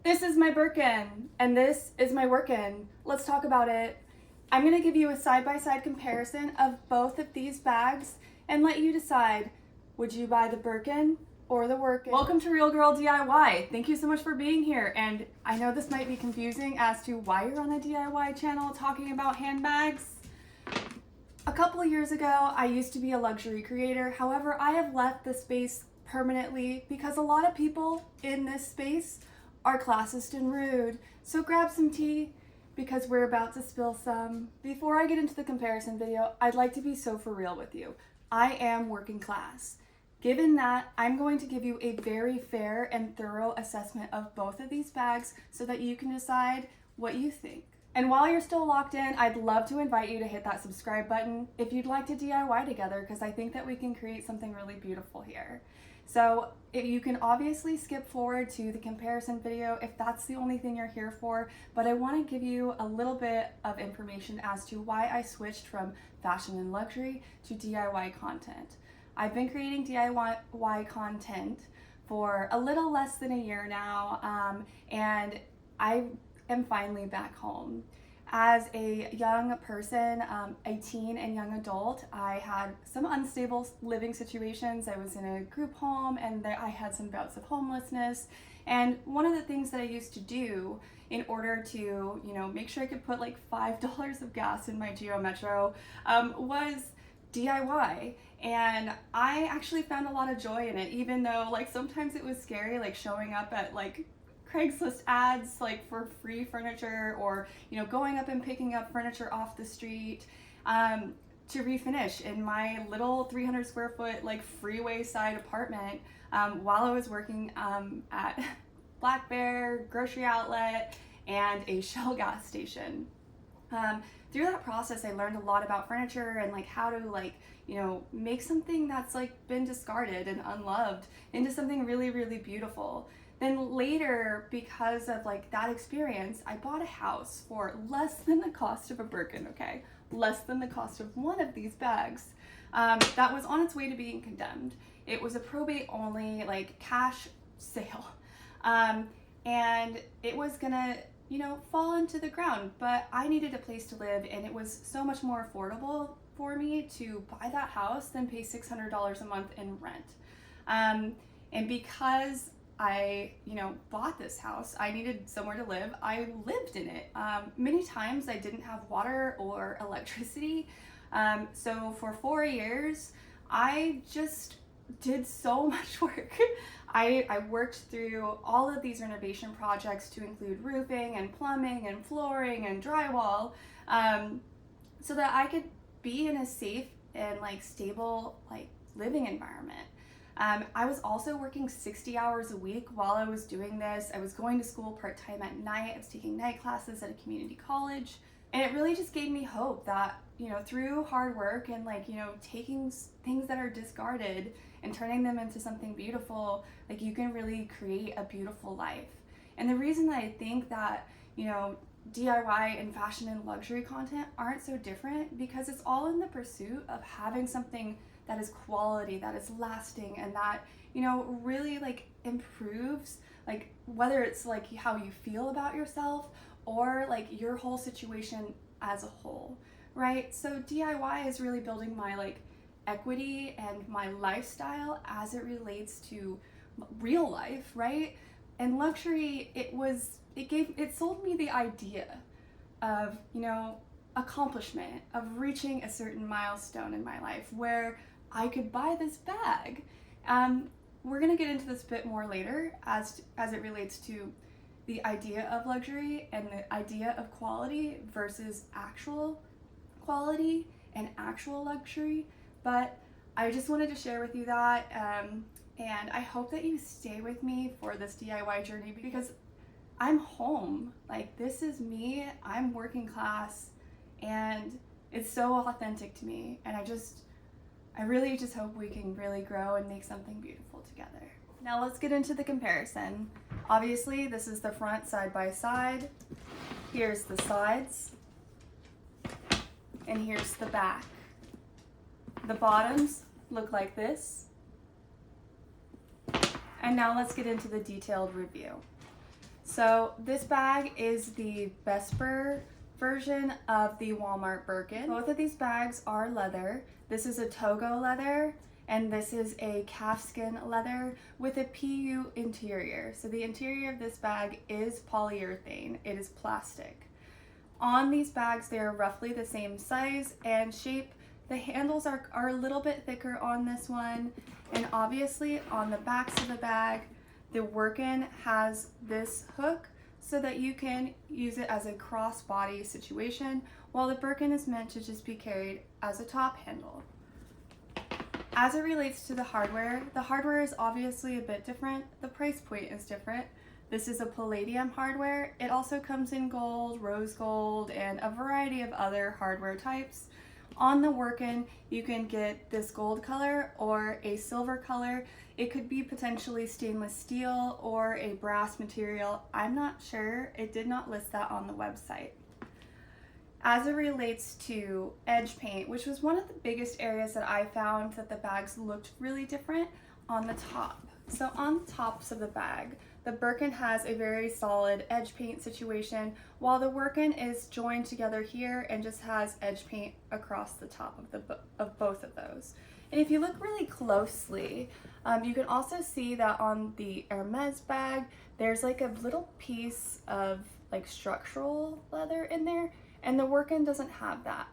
This is my Birkin, and this is my Wirkin. Let's talk about it. I'm gonna give you a side-by-side comparison of both of these bags and let you decide, would you buy the Birkin or the Wirkin? Welcome to Real Girl DIY. Thank you so much for being here. And I know this might be confusing as to why you're on a DIY channel talking about handbags. A couple of years ago, I used to be a luxury creator. However, I have left the space permanently because a lot of people in this space are classist and rude. So grab some tea because we're about to spill some. Before I get into the comparison video, I'd like to be so for real with you. I am working class. Given that, I'm going to give you a very fair and thorough assessment of both of these bags so that you can decide what you think. And while you're still locked in, I'd love to invite you to hit that subscribe button if you'd like to DIY together, because I think that we can create something really beautiful here. So if you can obviously skip forward to the comparison video if that's the only thing you're here for, but I want to give you a little bit of information as to why I switched from fashion and luxury to DIY content. I've been creating DIY content for a little less than a year now, and I am finally back home. As a young person, a teen and young adult, I had some unstable living situations. I was in a group home and I had some bouts of homelessness. And one of the things that I used to do in order to, make sure I could put like $5 of gas in my Geo Metro was DIY. And I actually found a lot of joy in it, even though like sometimes it was scary, like showing up at like Craigslist ads like for free furniture, or going up and picking up furniture off the street to refinish in my little 300 square foot like freeway side apartment while I was working at Black Bear, grocery outlet, and a Shell gas station. Through that process, I learned a lot about furniture and like how to make something that's like been discarded and unloved into something really, really beautiful. Then later, because of like that experience, I bought a house for less than the cost of a Birkin, okay? Less than the cost of one of these bags. That was on its way to being condemned. It was a probate only, like cash sale. And it was gonna, fall into the ground, but I needed a place to live, and it was so much more affordable for me to buy that house than pay $600 a month in rent. And because I, bought this house, I needed somewhere to live. I lived in it. Many times I didn't have water or electricity. So for 4 years, I just did so much work. I worked through all of these renovation projects to include roofing and plumbing and flooring and drywall, so that I could be in a safe and stable living environment. I was also working 60 hours a week while I was doing this. I was going to school part-time at night. I was taking night classes at a community college. And it really just gave me hope that, through hard work and taking things that are discarded and turning them into something beautiful, you can really create a beautiful life. And the reason that I think that, DIY and fashion and luxury content aren't so different, because it's all in the pursuit of having something that is quality, that is lasting, and that, really improves, whether it's how you feel about yourself or your whole situation as a whole, right? So DIY is really building my equity and my lifestyle as it relates to real life, right? And luxury, it sold me the idea of, accomplishment, of reaching a certain milestone in my life where I could buy this bag. We're gonna get into this a bit more later as it relates to the idea of luxury and the idea of quality versus actual quality and actual luxury. But I just wanted to share with you that, and I hope that you stay with me for this DIY journey, because I'm home. This is me, I'm working class, and it's so authentic to me. And I really just hope we can really grow and make something beautiful together. Now let's get into the comparison. Obviously, this is the front side by side. Here's the sides. And here's the back. The bottoms look like this. And now let's get into the detailed review. So this bag is the Vesper version of the Walmart Birkin. Both of these bags are leather. This is a Togo leather and this is a calfskin leather with a PU interior. So the interior of this bag is polyurethane. It is plastic. On these bags, they are roughly the same size and shape. The handles are a little bit thicker on this one. And obviously on the backs of the bag, the Wirkin has this hook so that you can use it as a crossbody situation, while the Birkin is meant to just be carried as a top handle. As it relates to the hardware is obviously a bit different. The price point is different. This is a palladium hardware. It also comes in gold, rose gold, and a variety of other hardware types. On the Wirkin, you can get this gold color or a silver color. It could be potentially stainless steel or a brass material. I'm not sure. It did not list that on the website. As it relates to edge paint, which was one of the biggest areas that I found that the bags looked really different on the top. So on the tops of the bag, the Birkin has a very solid edge paint situation, while the Wirkin is joined together here and just has edge paint across the top of both of those. And if you look really closely, you can also see that on the Hermes bag, there's like a little piece of like structural leather in there, and the Wirkin doesn't have that,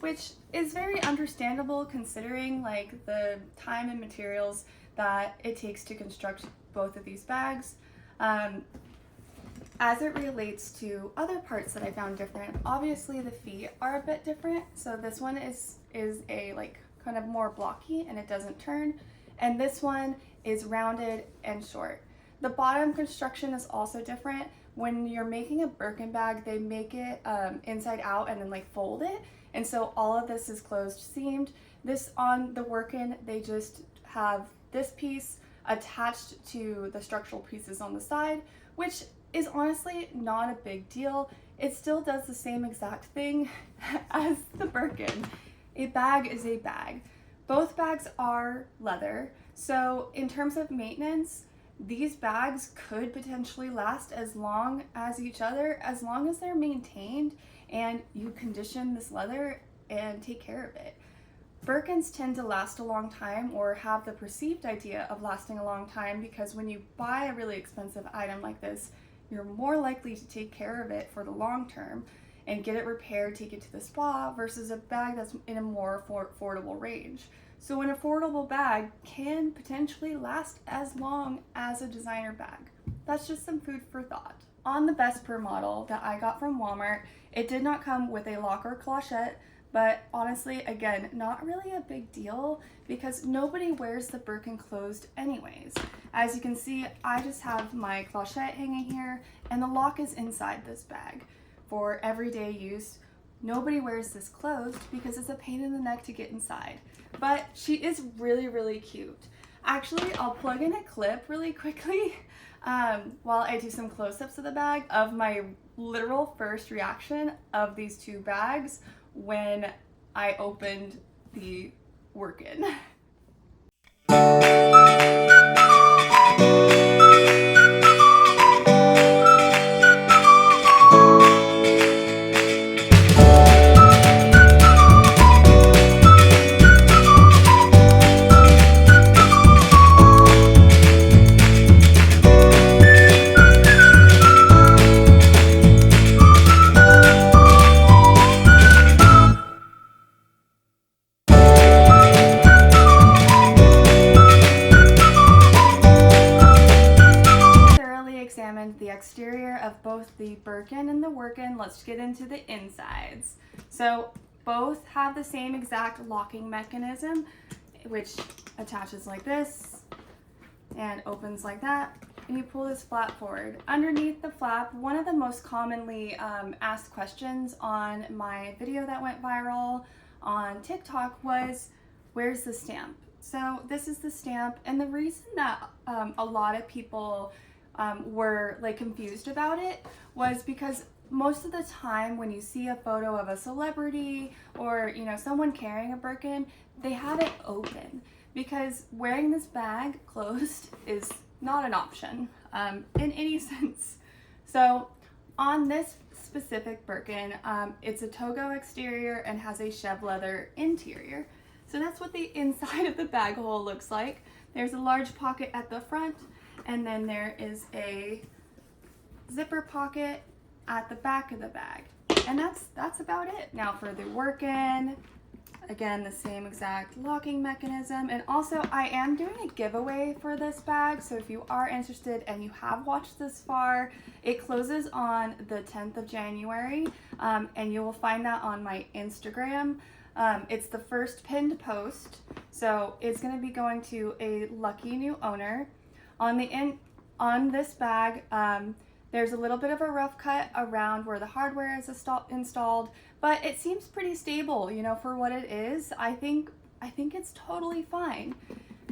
which is very understandable considering like the time and materials that it takes to construct both of these bags. As it relates to other parts that I found different, obviously the feet are a bit different. So this one is a like kind of more blocky and it doesn't turn, and this one is rounded and short. The bottom construction is also different. When you're making a Birkin bag, they make it inside out and then like fold it, and so all of this is closed seamed. This on the Wirkin, they just have this piece attached to the structural pieces on the side, which is honestly not a big deal. It still does the same exact thing as the Birkin. A bag is a bag. Both bags are leather, so in terms of maintenance, these bags could potentially last as long as each other, as long as they're maintained and you condition this leather and take care of it. Birkins tend to last a long time, or have the perceived idea of lasting a long time, because when you buy a really expensive item like this, you're more likely to take care of it for the long term and get it repaired, take it to the spa, versus a bag that's in a more affordable range. So an affordable bag can potentially last as long as a designer bag. That's just some food for thought. On the Vesper model that I got from Walmart, it did not come with a lock or clochette, but honestly, again, not really a big deal because nobody wears the Birkin closed anyways. As you can see, I just have my clochette hanging here and the lock is inside this bag. For everyday use, nobody wears this closed because it's a pain in the neck to get inside. But she is really, really cute. Actually, I'll plug in a clip really quickly while I do some close-ups of the bag of my literal first reaction of these two bags when I opened the Wirkin. Examined the exterior of both the Birkin and the Wirkin. Let's get into the insides. So both have the same exact locking mechanism, which attaches like this and opens like that, and you pull this flap forward. Underneath the flap, one of the most commonly asked questions on my video that went viral on TikTok was, where's the stamp? So this is the stamp, and the reason that a lot of people were like confused about it was because most of the time when you see a photo of a celebrity or someone carrying a Birkin, they have it open because wearing this bag closed is not an option in any sense. So on this specific Birkin, it's a Togo exterior and has a chev leather interior. So that's what the inside of the bag hole looks like. There's a large pocket at the front, and then there is a zipper pocket at the back of the bag. And that's about it. Now for the Wirkin, again, the same exact locking mechanism. And also I am doing a giveaway for this bag. So if you are interested and you have watched this far, it closes on the 10th of January. And you will find that on my Instagram. It's the first pinned post. So it's going to be going to a lucky new owner. On this bag, there's a little bit of a rough cut around where the hardware is installed, but it seems pretty stable, you know, for what it is. I think it's totally fine.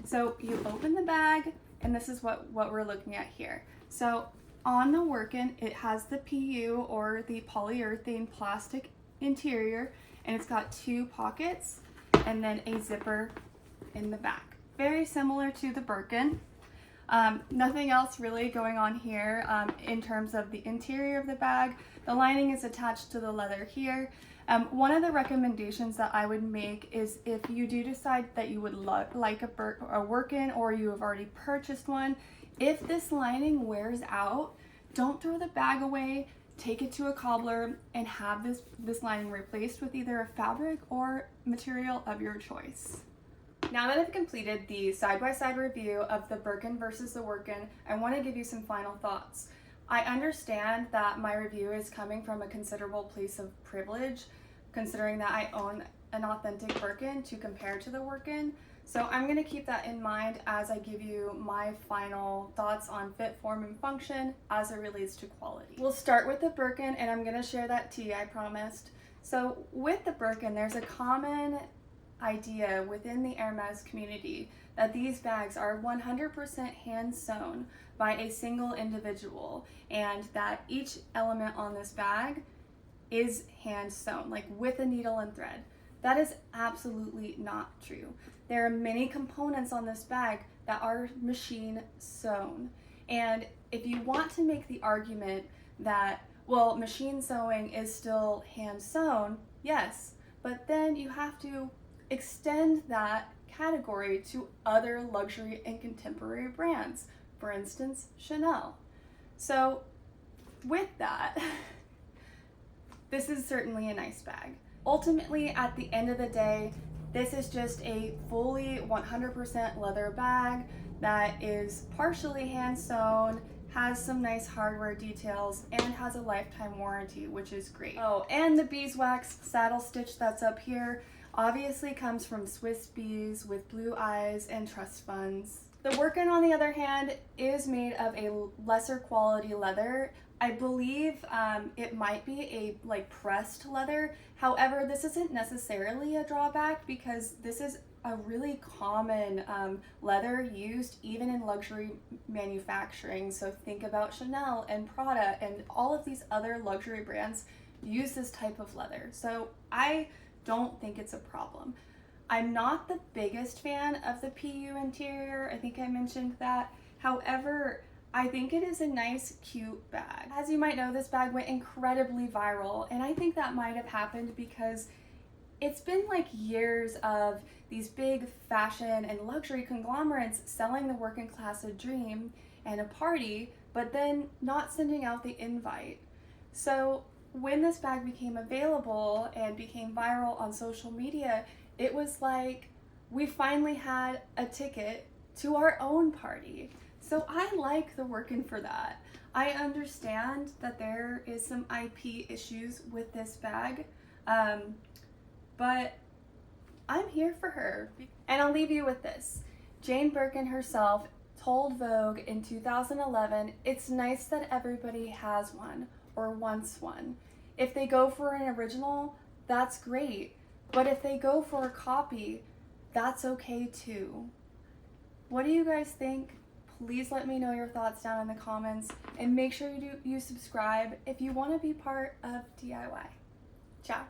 So you open the bag, and this is what we're looking at here. So on the Wirkin, it has the PU, or the polyurethane plastic interior, and it's got 2 pockets and then a zipper in the back. Very similar to the Birkin. Nothing else really going on here in terms of the interior of the bag. The lining is attached to the leather here. One of the recommendations that I would make is, if you do decide that you would like a Wirkin, or you have already purchased one, if this lining wears out, don't throw the bag away. Take it to a cobbler and have this lining replaced with either a fabric or material of your choice. Now that I've completed the side-by-side review of the Birkin versus the Wirkin, I want to give you some final thoughts. I understand that my review is coming from a considerable place of privilege, considering that I own an authentic Birkin to compare to the Wirkin. So I'm going to keep that in mind as I give you my final thoughts on fit, form, and function as it relates to quality. We'll start with the Birkin, and I'm going to share that tea I promised. So with the Birkin, there's a common idea within the Hermes community that these bags are 100% hand sewn by a single individual, and that each element on this bag is hand sewn, like with a needle and thread. That is absolutely not true. There are many components on this bag that are machine sewn. And if you want to make the argument that, well, machine sewing is still hand sewn, yes, but then you have to extend that category to other luxury and contemporary brands, for instance, Chanel. So with that, this is certainly a nice bag. Ultimately, at the end of the day, this is just a fully 100% leather bag that is partially hand sewn, has some nice hardware details, and has a lifetime warranty, which is great. Oh, and the beeswax saddle stitch that's up here obviously comes from Swiss bees with blue eyes and trust funds. The Wirkin, on the other hand, is made of a lesser quality leather. I believe it might be a pressed leather. However, this isn't necessarily a drawback, because this is a really common leather used even in luxury manufacturing. So think about Chanel and Prada and all of these other luxury brands use this type of leather. So I don't think it's a problem. I'm not the biggest fan of the PU interior. I think I mentioned that. However, I think it is a nice, cute bag. As you might know, this bag went incredibly viral, and I think that might have happened because it's been like years of these big fashion and luxury conglomerates selling the working class a dream and a party, but then not sending out the invite. So when this bag became available and became viral on social media, it was like we finally had a ticket to our own party. So I like the Wirkin for that. I understand that there is some IP issues with this bag, but I'm here for her. And I'll leave you with this. Jane Birkin herself told Vogue in 2011, "It's nice that everybody has one or wants one. If they go for an original, that's great. But if they go for a copy, that's okay too." What do you guys think? Please let me know your thoughts down in the comments, and make sure you subscribe if you want to be part of DIY. Ciao.